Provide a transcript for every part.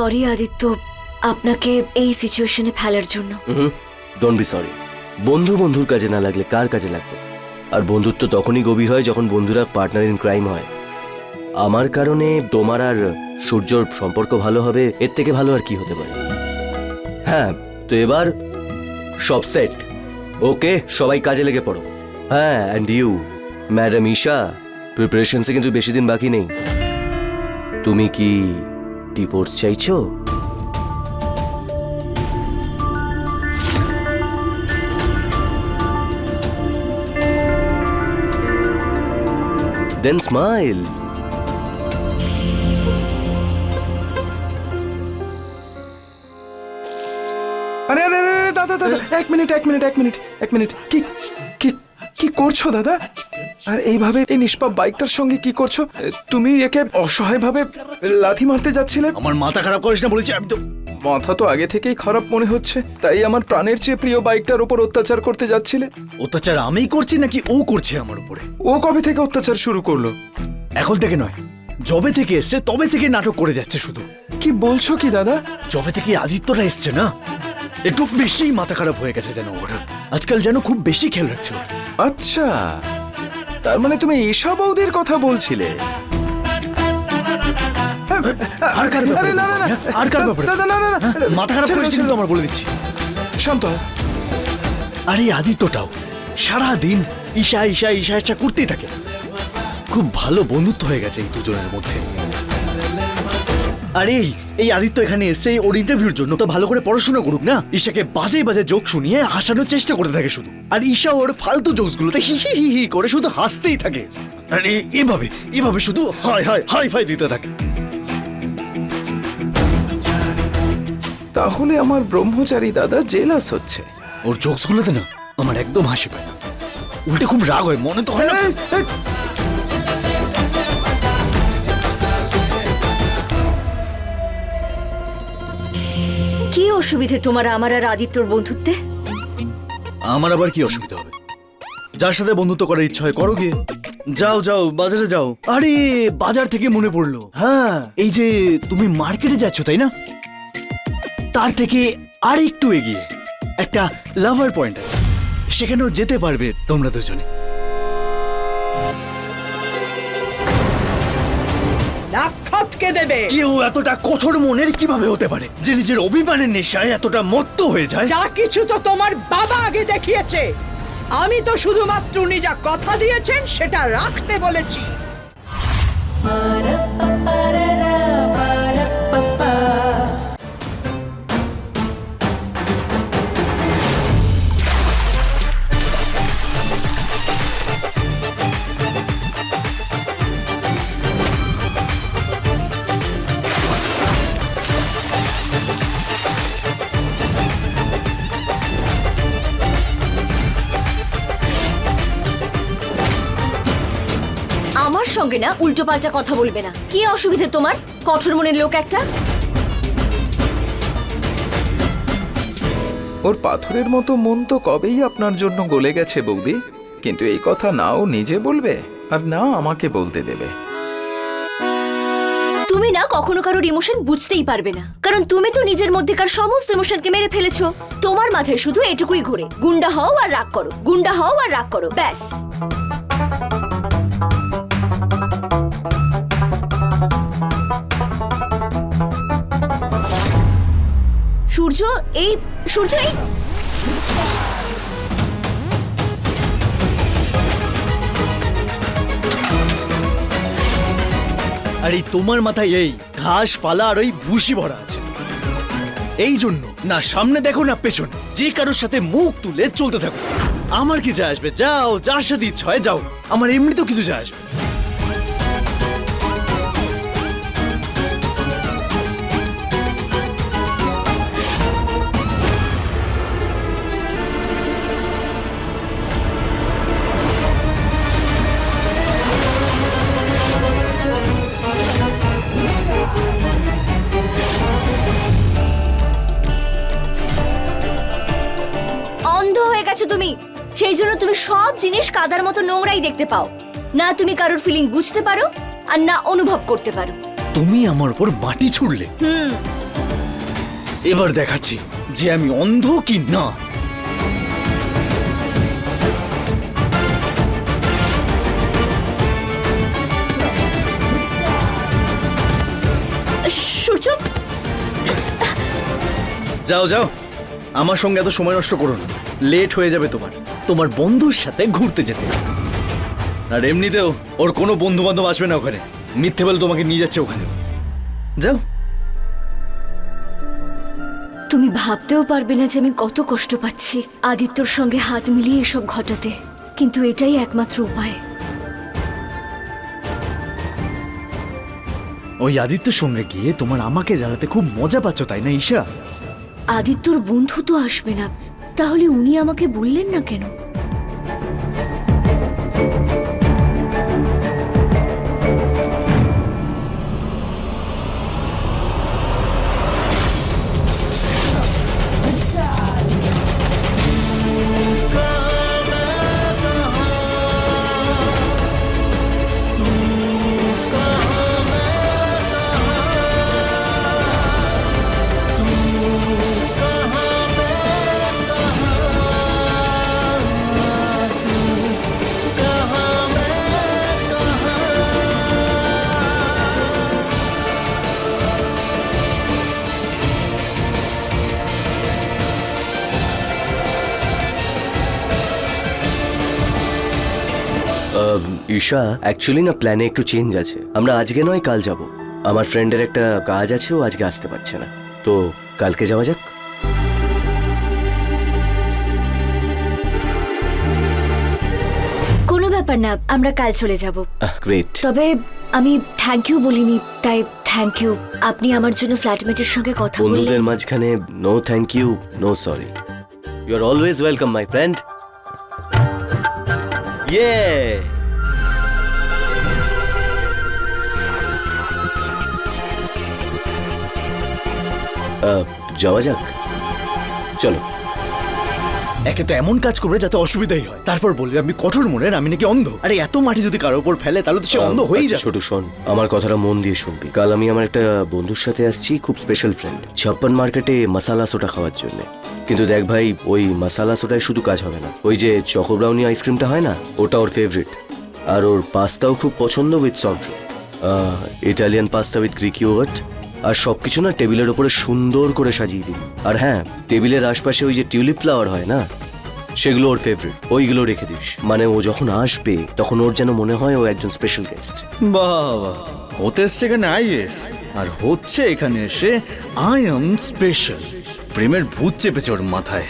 Sorry Aditya, আপনাকে এই সিচুয়েশনে ফেলার জন্য। Don't be sorry. বন্ধু বন্ধুর কাজে না লাগলে কার কাজে লাগবে? আর বন্ধুত্ব তখনই গভীর হয় যখন বন্ধুরা পার্টনার ইন ক্রাইম হয়। আমার কারণে তোমার আর সূর্যর সম্পর্ক ভালো হবে, এর থেকে ভালো আর কি হতে পারে? হ্যাঁ, তো এবার সব সেট। ওকে, সবাই কাজে লেগে পড়ো। হ্যাঁ, অ্যান্ড ইউ ম্যাডাম ঈশা, প্রিপারেশনসে কিন্তু বেশি দিন বাকি নেই। তুমি কি ডিভোর্স চাইছো? Then smile. আরে আরে আরে দাদা দাদা, এক মিনিট। কি কি কি করছো দাদা? আর এইভাবে এই নিষ্পাপ বাইকটার সঙ্গে কি করছো? তুমি একে অসহায়ভাবে লাথি মারতে যাচ্ছিলে। আমার মাথা খারাপ করিস না বলেছি আমি তো। মাথা তো আগে থেকেই খারাপ মনে হচ্ছে, তাই আমার প্রাণের চেয়ে প্রিয় বাইকটার উপর অত্যাচার করতে যাচ্ছিলে। অত্যাচার আমিই করছি নাকি ও করছে আমার উপরে? ও কবে থেকে অত্যাচার শুরু করলো? এখন থেকে নয়, যবে থেকে এসছে তবে থেকে নাটক করে যাচ্ছে শুধু। কি বলছো কি দাদা? যবে থেকে আদিত্যরা এসছে না, একটু বেশি মাথা খারাপ হয়ে গেছে যেন ওর। আজকাল যেন খুব বেশি খেয়াল রাখছে ওর। আচ্ছা, তার মানে তুমি ঈশা বৌদির কথা বলছিলে? আর কার ব্যাপারে? আরে না না না, আর কার ব্যাপারে? দাদা না না না, মাথা খারাপ ছেড়ে করিস দাও, কিন্তু আমার বলে দিচ্ছি। শান্ত হও। আর এই আদিত্যটাও সারাদিন ঈশা ঈশা ঈশা ঈশা করতেই থাকে। খুব ভালো বন্ধুত্ব হয়ে গেছে এই দুজনের মধ্যে। আর এই আদিত্য এখানে এসে ওর ইন্টারভিউর জন্য তো ভালো করে পড়াশোনা করুক না, ঈশাকে বাজে বাজে জোক শুনিয়ে হাসানোর চেষ্টা করতে থাকে শুধু। আর ঈশা ওর ফালতু জোকসগুলোতে হি হি হি হি করে শুধু হাসতেই থাকে। আর এভাবে এভাবে শুধু হাই হাই হাই ফাই দিতে থাকে। তাহলে আমার ব্রহ্মচারী দাদা জেলাস হচ্ছে। ওর জোকসগুলোতে না আমার একদম হাসি পায় না, উল্টে খুব রাগ হয়। মনে তো হয় না। কি অসুবিধে তোমার আমার আর আদিত্যর বন্ধুত্বে? আমার আবার কি অসুবিধা হবে? যার সাথে বন্ধুত্ব করার ইচ্ছা হয় করো গিয়ে। যাও যাও, বাজারে যাও। আরে বাজার থেকে মনে পড়লো, হ্যাঁ এই যে তুমি মার্কেটে যাচ্ছ তাই না, তার থেকে আর একটু এগিয়ে একটা লাভার পয়েন্ট আছে, সেখানেও যেতে পারবে তোমরা দুজনে। নাক্ষতকে দেবে। কেউ এতটা কঠোর মনের কিভাবে হতে পারে যে নিজের অভিমানের নেশায় এতটা মত্ত হয়ে যায়? যা কিছু তো তোমার বাবা আগে দেখিয়েছে, আমি তো শুধুমাত্র উনি যা কথা দিয়েছেন সেটা রাখতে বলেছি। আমার সঙ্গে না উল্টো পাল্টা কথা বলবে না। কি অসুবিধে তোমার? কঠোর মনের লোক একটা। ওর পাথরের মতো মন তো কবেই আপনার জন্য গলে গেছে বৌদি, কিন্তু এই কথা নাও নিজে বলবে আর না আমাকে বলতে দেবে। তুমি না কখনো কারোর ইমোশন বুঝতেই পারবে না, কারণ তুমি তো নিজের মধ্যেকার সমস্ত ইমোশনকে মেরে ফেলেছো। তোমার মাথায় শুধু এটুকুই ঘুরে, গুন্ডা হও আর রাগ করো, গুন্ডা হও আর রাগ করো, ব্যাস। সূর্য এই সূর্য এই আর এই তোমার মাথায় এই ঘাস পালা আর ওই ভুসি ভরা আছে, এই জন্য না সামনে দেখো না পেছনে, যে কারোর সাথে মুখ তুলে চলতে থাকো। আমার কি যা আসবে? যাও, যার সাথে ইচ্ছা হয় যাও, আমার এমনিতেও কিছু যা আসবে। অন্ধ হয়ে গেছো তুমি, সেই জন্য তুমি সব জিনিস কাদার মতো নোংরাই দেখতে পাও। না তুমি কারোর ফিলিং বুঝতে পারো আর না অনুভব করতে পারো। তুমি আমার উপর মাটি ছুড়লে। এবার দেখাচ্ছি যে আমি অন্ধ কি না। সূর্য, যাও যাও, আমার সঙ্গে এত সময় নষ্ট করো না, লেট হয়ে যাবে তোমার বন্ধুর সাথে ঘুরতে যেতে। আর এমনিতেও ওর কোনো বন্ধু বান্ধব আসবে না ওখানে, মিথ্যে বলে তোমাকে নিয়ে যাচ্ছে ওখানে। যাও। তুমি ভাবতেও পারবে না যে আমি কত কষ্ট পাচ্ছি আদিত্যর সঙ্গে হাত মিলিয়ে এসব ঘটাতে, কিন্তু এটাই একমাত্র উপায়। ওই আদিত্যের সঙ্গে গিয়ে তোমার আমাকে জ্বালাতে খুব মজা পাচ্ছ, তাই না ঈশা? আদিত্যর বন্ধু তো আসবে না, তাহলে উনি আমাকে বললেন না কেন? ঈশা, অ্যাকচুয়ালি না প্ল্যানে একটু চেঞ্জ আছে। আমরা আজকে নয় কাল যাব। আমার ফ্রেন্ডের একটা কাজ আছে, ও আজকে আসতে পারছে না, তো কালকে যাওয়া যাক। কোনো ব্যাপার না, আমরা কাল চলে যাব। গ্রেট। তবে আমি থ্যাংক ইউ বলিনি, তাই থ্যাংক ইউ। আপনি আমার জন্য ফ্ল্যাটমেটের সঙ্গে কথা বন্ধুদের বললেন। মাঝখানে no thank you, no sorry. You are always welcome my friend. ইয়ে, যাওয়া যাক, চলো। একে তো এমন কাজ করবে যাতে অসুবিধাই হয়, তারপর বলবে আমি কঠোর মনের, আমি নাকি অন্ধ। আরে এত মাটি যদি কারোর উপর ফেলে তাহলে তো সে অন্ধ হয়েই আচ্ছা, যাবে। ছোট শোন, আমার কথাটা মন দিয়ে শুনবি। কাল আমি আমার একটা বন্ধুর সাথে আসছি, খুব স্পেশাল ফ্রেন্ড, 56 মার্কেটে মশালা সোডা খাওয়ার জন্য। কিন্তু দেখ ভাই, ওই মশালা সোডায় শুধু কাজ হবে না। ওই যে চকো ব্রাউনি আইসক্রিমটা হয় না, ওটা ওর ফেভারিট। আর ওর পাস্তাও খুব পছন্দ with soft drink, Italian pasta with Greek yoghurt. আর সবকিছু না টেবিলের ওপরে সুন্দর করে সাজিয়ে দিবি। আর হ্যাঁ, টেবিলের আশপাশে ওই যে টিউলিপ ফ্লাওয়ার হয় না, সেগুলো ওর ফেভারিট, ওইগুলো রেখে দিস। মানে ও যখন আসবে তখন ওর যেন মনে হয় ও একজন স্পেশাল গেস্ট। বাবা, হতে এসছে এখানে আইএস, আর হচ্ছে এখানে এসে আই এম স্পেশাল। প্রেমের ভূত চেপেছে ওর মাথায়।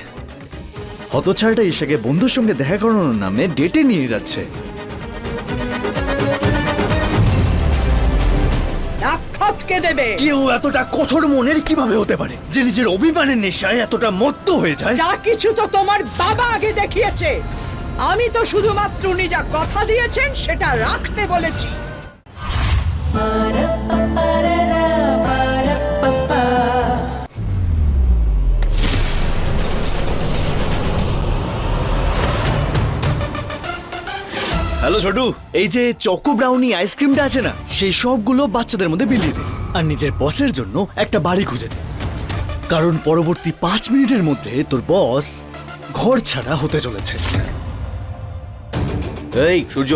হতছাড়াটা ঈশাকে বন্ধুর সঙ্গে দেখা করানোর নামে ডেটে নিয়ে যাচ্ছে। নাক খটকে দেবে। কেউ এতটা কঠোর মনের কিভাবে হতে পারে যে নিজের অভিমানের নেশায় এতটা মত্ত হয়ে যায়? যা কিছু তো তোমার বাবা আগে দেখিয়েছে, আমি তো শুধুমাত্র উনি যা কথা দিয়েছেন সেটা রাখতে বলেছি। হ্যালো ছোটু, এই যে চকো ব্রাউনি আইসক্রিমটা আছে না, সেই সবগুলো বাচ্চাদের মধ্যে বিলিয়ে দে। আর নিজের বসের জন্য একটা বাড়ি খুঁজে নে, কারণ পরবর্তী 5 মিনিটের মধ্যে তোর বস ঘর ছাড়া হতে চলেছে। এই সূর্য,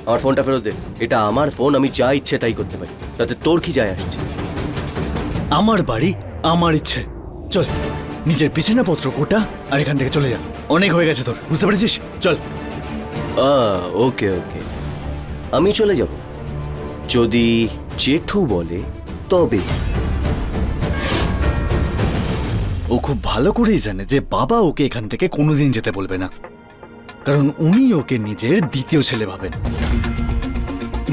আমার ফোনটা ফেরত দে। এটা আমার ফোন, আমি যা ইচ্ছে তাই করতে পারি, তাতে তোর কি যায় আসছে? আমার বাড়ি, আমার ইচ্ছে। চল, নিজের বিছানাপত্র গোটা আর এখান থেকে চলে যা। অনেক হয়ে গেছে তোর, বুঝতে পেরেছিস? চল। ওকে ওকে, আমি চলে যাব যদি জেঠু বলে তবে। ও খুব ভালো করেই জানে যে বাবা ওকে এখান থেকে কোনোদিন যেতে বলবে না, কারণ উনি ওকে নিজের দ্বিতীয় ছেলে ভাবেন।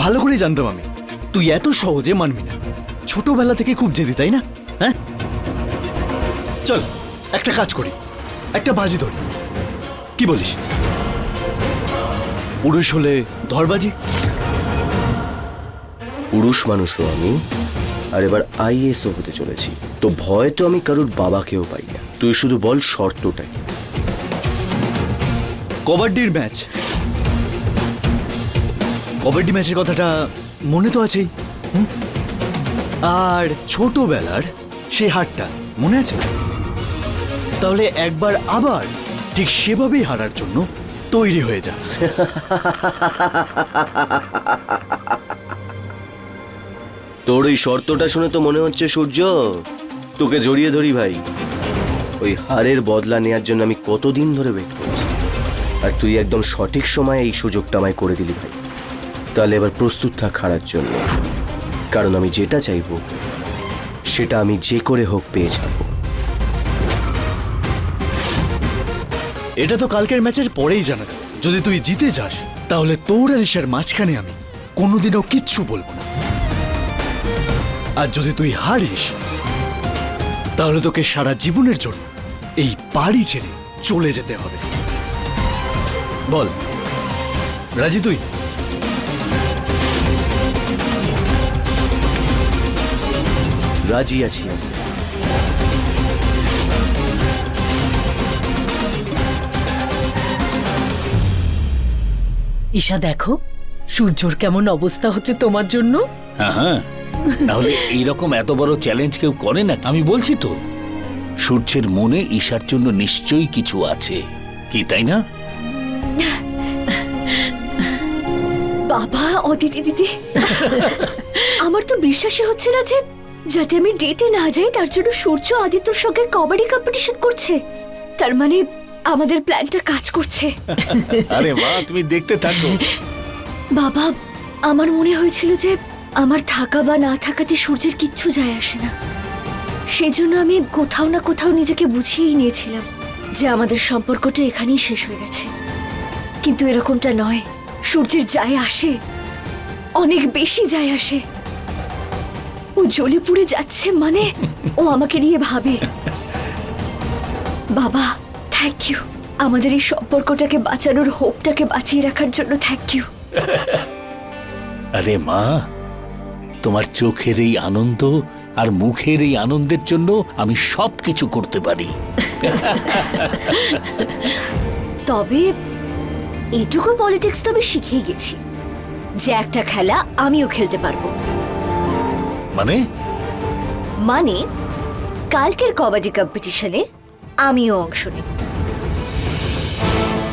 ভালো করেই জানতাম আমি তুই এত সহজে মানবি না। ছোটবেলা থেকে খুব জেদি, তাই না? হ্যাঁ, চল একটা কাজ করি, একটা বাজি ধরি, কি বলিস? পুরুষ হলে ধরবাজি। পুরুষ মানুষও আমি, আর এবার আইএসও হতে চলেছি, তো ভয় তো আমি কারুর বাবাকেও পাই না। তুই শুধু বল শর্তটাই। কবাডির ম্যাচ। কবাডি ম্যাচের কথাটা মনে তো আছেই। আর ছোটবেলার সেই হারটা মনে আছে? তাহলে একবার আবার ঠিক সেভাবেই হারার জন্য তৈরি হয়ে যা। তোর ওই শর্তটা শুনে তো মনে হচ্ছে সূর্য তোকে জড়িয়ে ধরি ভাই। ওই হারের বদলা নেয়ার জন্য আমি কতদিন ধরে ওয়েট করছি, আর তুই একদম সঠিক সময়ে এই সুযোগটা আমায় করে দিলি ভাই। তাহলে এবার প্রস্তুত থাক হারার জন্য, কারণ আমি যেটা চাইবো সেটা আমি যে করে হোক পেয়ে যাবো। এটা তো কালকের ম্যাচের পরেই জানা যাবে। যদি তুই জিতে যাস তাহলে তোর আর ঈশার মাঝখানে আমি কোনোদিনও কিচ্ছু বলবো না, আর যদি তুই হারিস তাহলে তোকে সারা জীবনের জন্য এই বাড়ি ছেড়ে চলে যেতে হবে। বল, রাজি তুই? রাজি আছি আমি। ঈশা দেখো সূর্যর কেমন অবস্থা হচ্ছে তোমার জন্য। হ্যাঁ, নাহলে এইরকম এত বড় চ্যালেঞ্জ কেউ করে না। আমি বলছি তো, সূর্যের মনে ঈশার জন্য নিশ্চয়ই কিছু আছে, কি তাই না? বাবা অদিতি দিদি, আমার তো বিশ্বাসই হচ্ছে না যে যাতে আমি ডেটে না যাই তার জন্য সূর্য আদিত্যর সঙ্গে কবাডি কম্পিটিশন করছে। তার মানে আমাদের প্ল্যানটা কাজ করছে। আরে মা, তুমি দেখতে থাকো। বাবা, আমার মনে হয়েছিল যে আমার থাকা বা না থাকাতে সূর্যের কিচ্ছু যায় আসে না। সেজন্য আমি কোথাও না কোথাও নিজেকে বুঝিয়েই নিয়েছিলাম যে আমাদের সম্পর্কটা এখানেই শেষ হয়ে গেছে। কিন্তু এরকমটা নয়, সূর্যের যায় আসে, অনেক বেশি যায় আসে। ও জ্বলে পুড়ে যাচ্ছে, মানে ও আমাকে নিয়ে ভাবে। বাবা থ্যাংক ইউ, আমাদের এই সম্পর্কটাকে বাঁচানোর হোপটাকে বাঁচিয়ে রাখার জন্য থ্যাংক ইউ। আরে মা, তোমার চোখের এই আনন্দ আর মুখের এই আনন্দের জন্য আমি সবকিছু করতে পারি। তবে এইটুকু পলিটিক্স তো আমি শিখেই গেছি যে একটা খেলা আমিও খেলতে পারবো। মানে কালকের কবাডি কম্পিটিশনে আমিও অংশ নেব।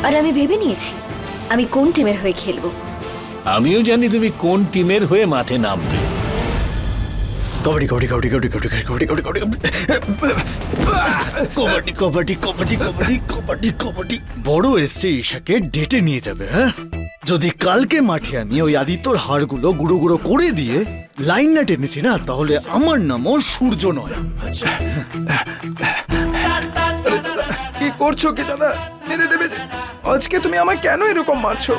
আর আমি ভেবে নিয়েছি আমি কোন টিমের হয়ে খেলবো। আমিও জানি তুমি কোন টিমের হয়ে মাঠে নামবে। কবাডি কবাডি কবাডি কবাডি কবাডি কবাডি কবাডি কবাডি কবাডি কবাডি কবাডি কবাডি কবাডি কবাডি। বড় এসছে ঈশাকে ডেটে নিয়ে যাবে। হ্যাঁ, যদি কালকে মাঠে আমি ওই আদিত্যর হাড়গুলো গুঁড়ো গুঁড়ো করে দিয়ে লাইন না টেনেছি না, তাহলে আমার নামও সূর্য নয়। কি করছো কি দাদা? মেরে দেবে যে। আজকে তুমি আমায় কেন এরকম মারছো?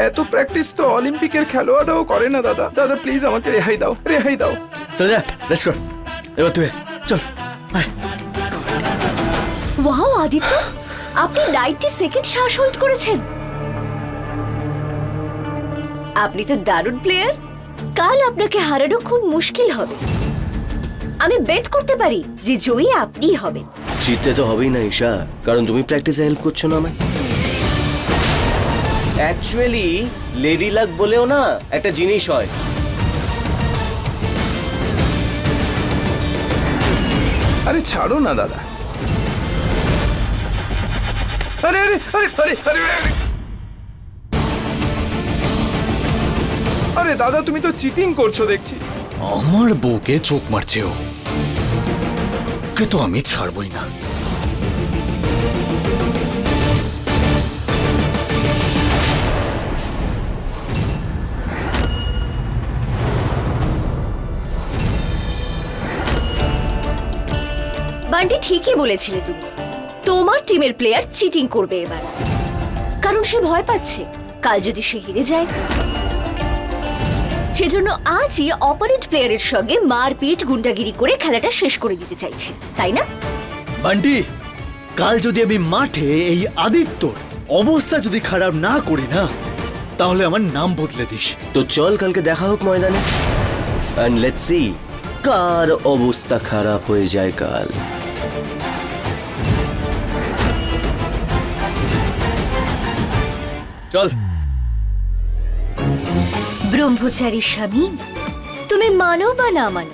এত প্র্যাকটিস তো অলিম্পিকের খেলোয়াড়রাও করে না দাদা। দাদা প্লিজ আমাকে রেহাই দাও, রেহাই দাও। চল যা, রেস্ট কর। এবার তুই চল। ওয়াও আদিত্য, আপনি 90 সেকেন্ড শ্বাস হোল্ড করেছেন। আপনি তো দারুণ প্লেয়ার। কাল আপনাকে হারানো খুব মুশকিল হবে। আমি বেট করতে পারি যে জয়ী আপনিই হবেন। জিততে তো হবেই না ঈশা, কারণ তুমি প্র্যাকটিসে হেল্প করছো না আমায়। অ্যাকচুয়ালি লেডি লাক বলেও না একটা জিনিস হয়। আরে ছাড়ো না দাদা। আরে আরে আরে আরে আরে আরে আরে দাদা, তুমি তো চিটিং করছো দেখছি। আমার বউকে চোখ মারছে ও, কে তো আমি ছাড়বই না। বান্টি ঠিকই বলেছিলে তুমি। তোমার টিমের প্লেয়ার চিটিং করবে এবার, কারণ সে ভয় পাচ্ছে কাল যদি সে হেরে যায়। সেজন্য আজই অপোনেন্ট প্লেয়ারের সঙ্গে মারপিট গুন্ডাগিরি করে খেলাটা শেষ করে দিতে চাইছে, তাই না? বান্টি, কাল যদি আমি মাঠে এই আদিত্যর অবস্থা যদি খারাপ না করি না, তাহলে আমার নাম বদলে দিস। তো চল কালকে দেখা হোক ময়দানে, এন্ড লেটস সি কার অবস্থা খারাপ হয়ে যায় কাল। চল। ব্রহ্মচারী স্বামী, তুমি মানো বা না মানো,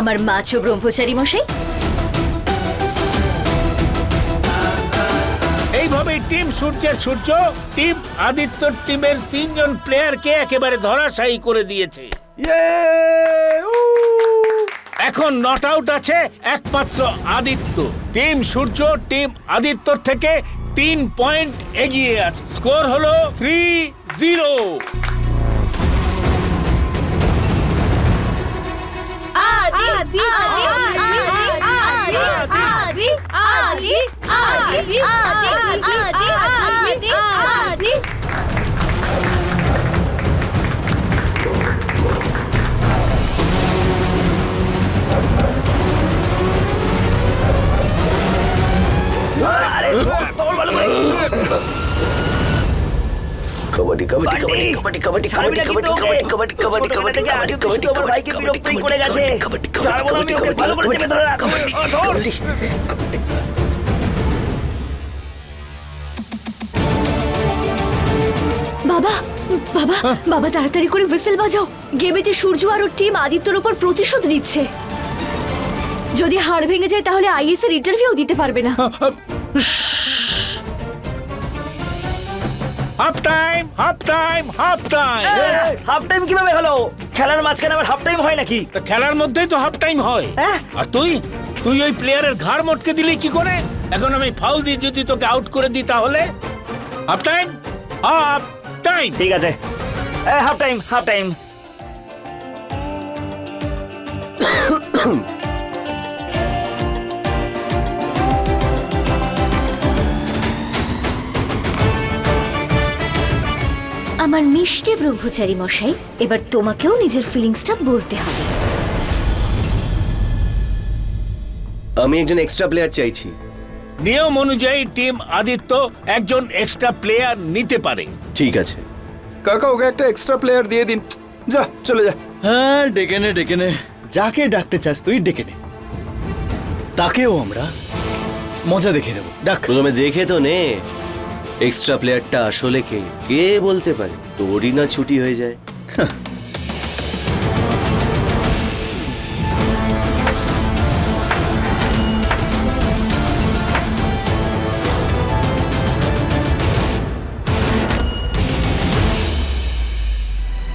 আমার মাছও ব্রহ্মচারী মশাই। এইভাবেই টিম সূর্যের সূর্য টিম আদিত্যর টিমের 3 জন প্লেয়ারকে একেবারে ধরাশায়ী করে দিয়েছে। ইয়ে! উ! এখন নট আউট আছে একমাত্র আদিত্য। টিম সূর্য টিম আদিত্যর থেকে 3 পয়েন্ট এগিয়ে আছে। স্কোর হলো 3-0। কবাডি কবাডি কবাডি কবাডি কবাডি কবাডি কবাডি কবাডি কবাডি কবাডি কবাডি কবাডি কবাডি কবাডি করে গেছে। ছাড়বো না আমি ওকে, ভালো করে চেপে ধরে রাখ। বাবা বাবা বাবা তাড়াতাড়ি করে হুইসেল বাজাও। গেমেতে সূর্য আর ওর টিম আদিত্যর উপর প্রতিশোধ নিচ্ছে। যদি হাড় ভেঙে যায় তাহলে আইএস এর ইন্টারভিউ দিতে পারবে না। Half time half time half time. Half time কিভাবে হলো? খেলার মাঝখানে আবার হাফ টাইম হয় নাকি? খেলার মধ্যেই তো হাফ টাইম হয়। আর তুই ওই প্লেয়ারের ঘাড় মটকে দিলি কি করে? এখন আমি ফাউল দিয়ে যদি তোকে আউট করে দিই তাহলে হাফ টাইম হাফ টাইম। ঠিক আছে, হাফ টাইম হাফ টাইম। আমার মিষ্টি ব্রহ্মচারী মশাই, এবার তোমাকেও নিজের ফিলিংসটা বলতে হবে। আমি একজন এক্সট্রা প্লেয়ার চাইছি। নিয়ম অনুযায়ী টিম আদিত্য একজন এক্সট্রা প্লেয়ার নিতে পারে। ঠিক আছে। কাকা ওকে একটা এক্সট্রা প্লেয়ার দিয়ে দিন। যা চলে যা। হ্যাঁ, ডেকে নে ডেকে নে, যাকে ডাকতে চাস তুই ডেকে নে। তাকেও আমরা মজা দেখে দেবো। ডাক। প্রথমে দেখে তো নে এক্সট্রা প্লেয়ারটা আসলে কে কে বলতে পারে, তোরই না ছুটি হয়ে যায়।